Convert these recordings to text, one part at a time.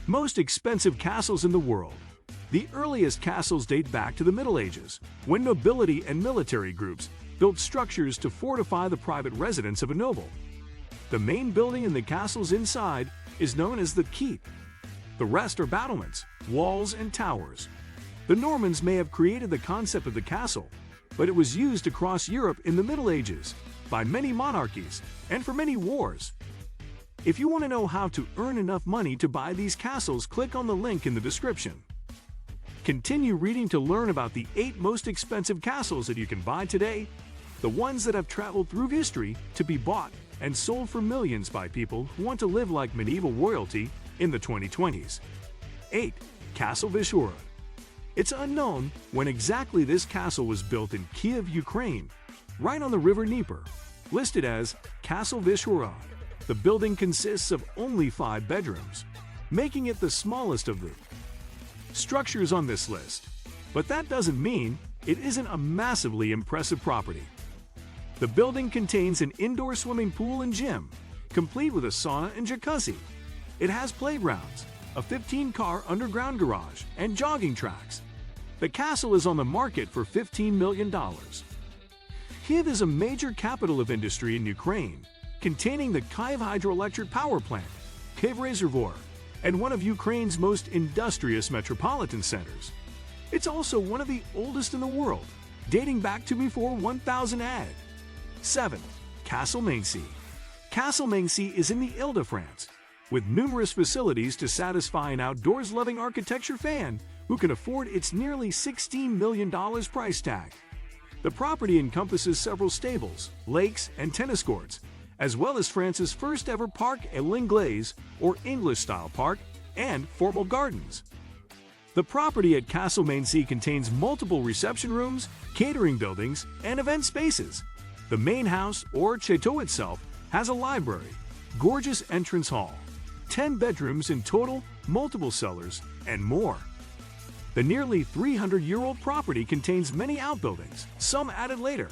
Most expensive castles in the world. The earliest castles date back to the Middle Ages, when nobility and military groups built structures to fortify the private residence of a noble. The main building in the castle's inside is known as the keep. The rest are battlements, walls, and towers. The Normans may have created the concept of the castle, but it was used across Europe in the Middle Ages by many monarchies and for many wars. If you want to know how to earn enough money to buy these castles, click on the link in the description. Continue reading to learn about the 8 most expensive castles that you can buy today, the ones that have traveled through history to be bought and sold for millions by people who want to live like medieval royalty in the 2020s. 8. Castle Vyshhorod. It's unknown when exactly this castle was built in Kiev, Ukraine, right on the river Dnieper. Listed as Castle Vyshhorod, the building consists of only 5 bedrooms, making it the smallest of the structures on this list. But that doesn't mean it isn't a massively impressive property. The building contains an indoor swimming pool and gym, complete with a sauna and jacuzzi. It has playgrounds, a 15-car underground garage, and jogging tracks. The castle is on the market for $15 million. Kiev is a major capital of industry in Ukraine, containing the Kyiv hydroelectric power plant, Kyiv Reservoir, and one of Ukraine's most industrious metropolitan centers. It's also one of the oldest in the world, dating back to before 1000 AD. 7. Castle Maincy. Castle Maincy is in the Ile-de France, with numerous facilities to satisfy an outdoors-loving architecture fan who can afford its nearly $16 million price tag. The property encompasses several stables, lakes, and tennis courts, as well as France's first ever Parc à l'Anglaise, or English-style park, and formal gardens. The property at Castle Maincy contains multiple reception rooms, catering buildings, and event spaces. The main house, or chateau itself, has a library, gorgeous entrance hall, 10 bedrooms in total, multiple cellars, and more. The nearly 300-year-old property contains many outbuildings, some added later.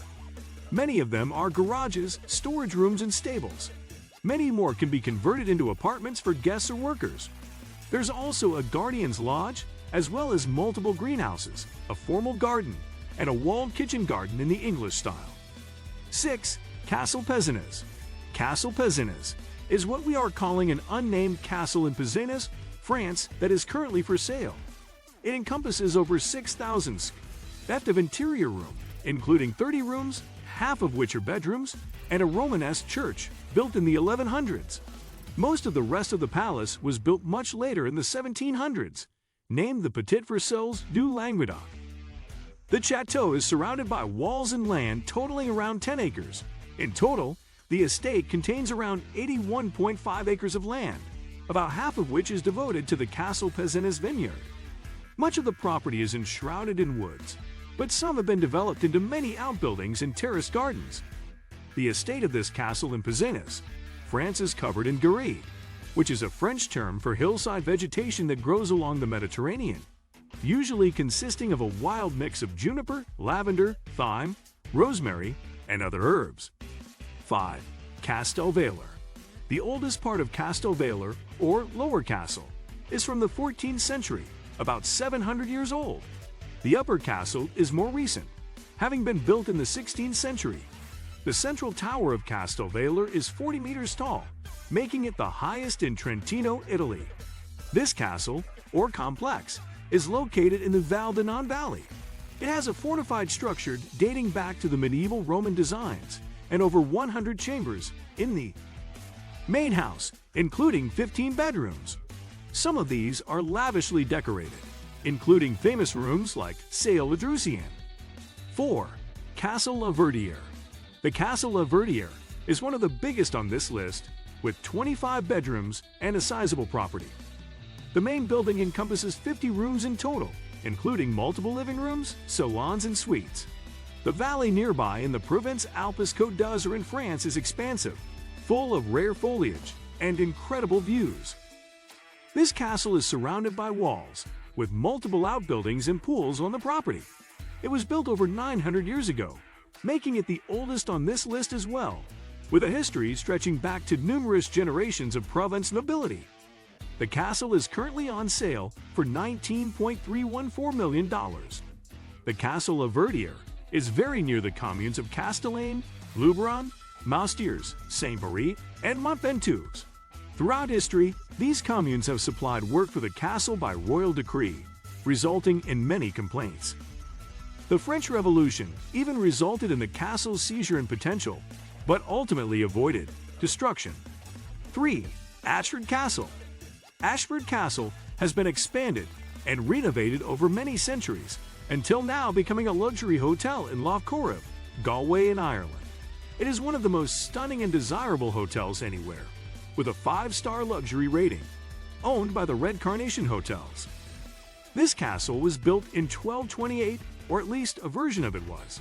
Many of them are garages, storage rooms, and stables. Many more can be converted into apartments for guests or workers. There's also a guardian's lodge, as well as multiple greenhouses, a formal garden, and a walled kitchen garden in the English style. 6. Castle Pezenas. Castle Pezenas is what we are calling an unnamed castle in Pezenas, France, that is currently for sale. It encompasses over 6,000 sq.ft. of interior room, including 30 rooms, half of which are bedrooms, and a Romanesque church built in the 1100s. Most of the rest of the palace was built much later in the 1700s, named the Petit Versailles du Languedoc. The chateau is surrounded by walls and land totaling around 10 acres. In total, the estate contains around 81.5 acres of land, about half of which is devoted to the Castle Pezenas vineyard. Much of the property is enshrouded in woods, but some have been developed into many outbuildings and terraced gardens. The estate of this castle in Pezenas, France, is covered in garrigue, which is a French term for hillside vegetation that grows along the Mediterranean, usually consisting of a wild mix of juniper, lavender, thyme, rosemary, and other herbs. 5. Castle Valer. The oldest part of Castle Valer, or Lower Castle, is from the 14th century, about 700 years old. The upper castle is more recent, having been built in the 16th century. The central tower of Castle Valer is 40 meters tall, making it the highest in Trentino, Italy. This castle, or complex, is located in the Val d'Anon Valley. It has a fortified structure dating back to the medieval Roman designs and over 100 chambers in the main house, including 15 bedrooms. Some of these are lavishly decorated, including famous rooms like Salle la Drusienne. 4. Castle of Verdiere. The Castle of Verdiere is one of the biggest on this list, with 25 bedrooms and a sizable property. The main building encompasses 50 rooms in total, including multiple living rooms, salons, and suites. The valley nearby in the Provence Alpes Côte d'Azur in France is expansive, full of rare foliage and incredible views. This castle is surrounded by walls, with multiple outbuildings and pools on the property. It was built over 900 years ago, making it the oldest on this list as well, with a history stretching back to numerous generations of Provence nobility. The castle is currently on sale for $19.314 million. The Castle of Verdiere is very near the communes of Castellane, Luberon, Moustiers, Saint-Marie, and Montventoux. Throughout history, these communes have supplied work for the castle by royal decree, resulting in many complaints. The French Revolution even resulted in the castle's seizure and potential, but ultimately avoided destruction. 3. Ashford Castle. Ashford Castle has been expanded and renovated over many centuries, until now becoming a luxury hotel in Lough Corrib, Galway in Ireland. It is one of the most stunning and desirable hotels anywhere, with a 5-star luxury rating, owned by the Red Carnation Hotels. This castle was built in 1228, or at least a version of it was.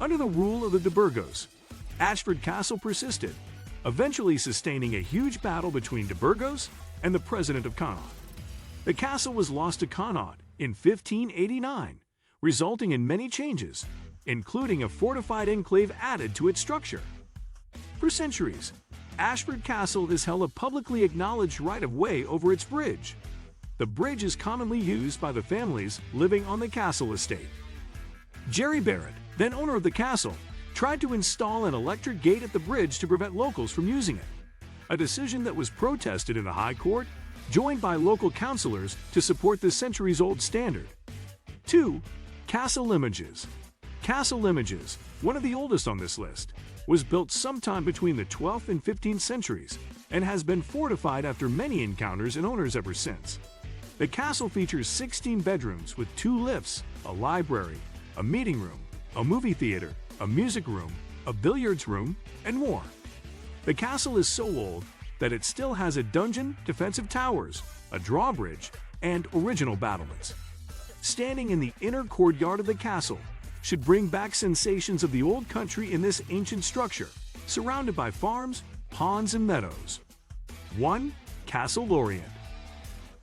Under the rule of the de Burgos, Ashford Castle persisted, eventually sustaining a huge battle between de Burgos and the president of Connaught. The castle was lost to Connaught in 1589, resulting in many changes, including a fortified enclave added to its structure. For centuries, Ashford Castle has held a publicly acknowledged right-of-way over its bridge. The bridge is commonly used by the families living on the castle estate. Jerry Barrett, then owner of the castle, tried to install an electric gate at the bridge to prevent locals from using it, a decision that was protested in the High Court, joined by local councillors to support the centuries-old standard. 2. Castle Limoges. Castle Limoges, one of the oldest on this list, was built sometime between the 12th and 15th centuries and has been fortified after many encounters and owners ever since. The castle features 16 bedrooms with 2 lifts, a library, a meeting room, a movie theater, a music room, a billiards room, and more. The castle is so old that it still has a dungeon, defensive towers, a drawbridge, and original battlements. Standing in the inner courtyard of the castle should bring back sensations of the old country in this ancient structure, surrounded by farms, ponds, and meadows. 1. Castle Lorient.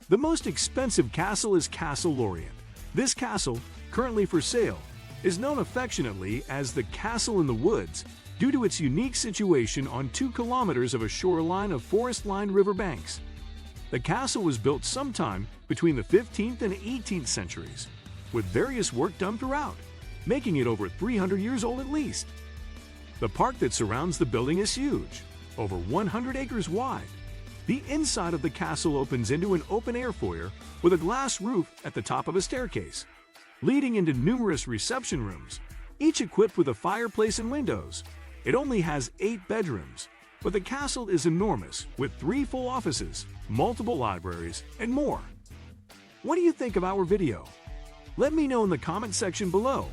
The most expensive castle is Castle Lorient. This castle, currently for sale, is known affectionately as the Castle in the Woods due to its unique situation on 2 kilometers of a shoreline of forest-lined river banks. The castle was built sometime between the 15th and 18th centuries, with various work done throughout, making it over 300 years old at least. The park that surrounds the building is huge, over 100 acres wide. The inside of the castle opens into an open-air foyer with a glass roof at the top of a staircase, leading into numerous reception rooms, each equipped with a fireplace and windows. It only has 8 bedrooms, but the castle is enormous with 3 full offices, multiple libraries, and more. What do you think of our video? Let me know in the comment section below.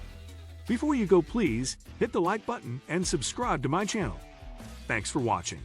Before you go, please hit the like button and subscribe to my channel. Thanks for watching.